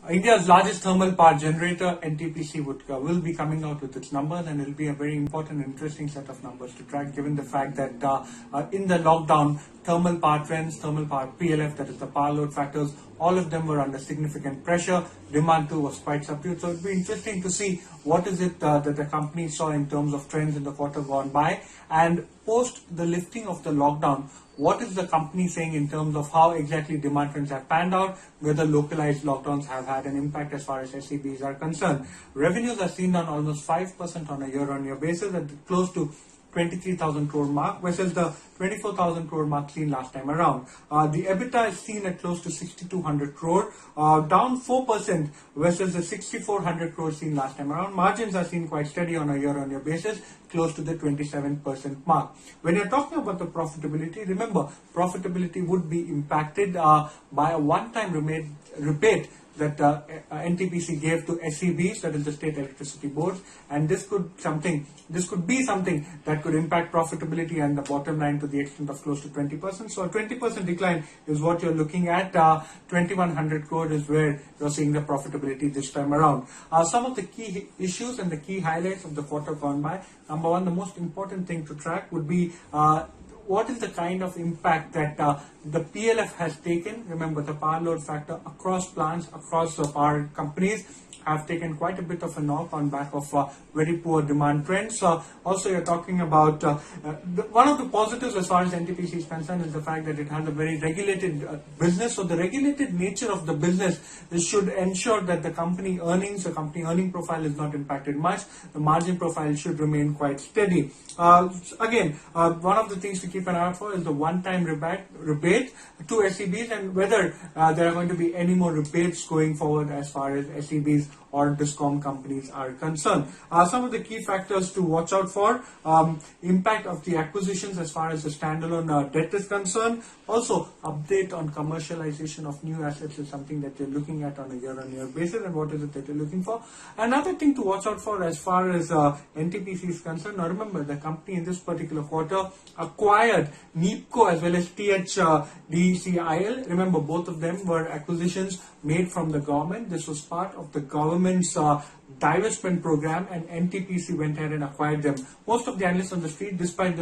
India's largest thermal power generator, NTPC, will be coming out with its numbers, and it will be a very important and interesting set of numbers to track, given the fact that in the lockdown, thermal power trends, thermal power PLF, that is the power load factors, all of them were under significant pressure. Demand too was quite subdued. So it will be interesting to see what is it that the company saw in terms of trends in the quarter gone by, and post the lifting of the lockdown, what is the company saying in terms of how exactly demand trends have panned out, whether localized lockdowns have had an impact as far as SEBs are concerned. Revenues are seen down almost 5% on a year-on-year basis, at close to 23,000 crore mark versus the 24,000 crore mark seen last time around. The EBITDA is seen at close to 6,200 crore, down 4% versus the 6,400 crore seen last time around. Margins are seen quite steady on a year-on-year basis, close to the 27% mark. When you're talking about the profitability, remember, profitability would be impacted by a one-time rebate that NTPC gave to SEBs, that is the state electricity boards, and this could be something that could impact profitability and the bottom line to the extent of close to 20%. So a 20% decline is what you're looking at. 2,100 crore is where you're seeing the profitability this time around. Some of the key issues and the key highlights of the quarter gone by. Number one, the most important thing to track would be what is the kind of impact that the PLF has taken. Remember, the power load factor across plants, across power companies have taken quite a bit of a knock on back of very poor demand trends. Also, you're talking about one of the positives as far as NTPC is concerned is the fact that it has a very regulated business. So the regulated nature of the business should ensure that the company earnings, the company earning profile is not impacted much. The margin profile should remain quite steady. Again, one of the things to keep an eye out for is the one-time rebate to SEBs, and whether there are going to be any more rebates going forward as far as SEBs or discom companies are concerned. Some of the key factors to watch out for: impact of the acquisitions as far as the standalone debt is concerned. Also, update on commercialization of new assets is something that you're looking at on a year-on-year basis, and what is it that you're looking for. Another thing to watch out for as far as NTPC is concerned. Now remember, the company in this particular quarter acquired NEEPCO as well as THDCIL. Remember, both of them were acquisitions made from the government. This was part of the government's divestment program, and NTPC went ahead and acquired them. Most of the analysts on the street, despite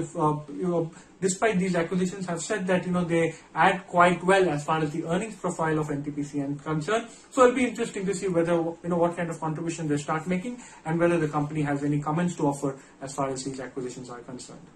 these acquisitions, have said that they add quite well as far as the earnings profile of NTPC is concerned. So it'll be interesting to see whether what kind of contribution they start making, and whether the company has any comments to offer as far as these acquisitions are concerned.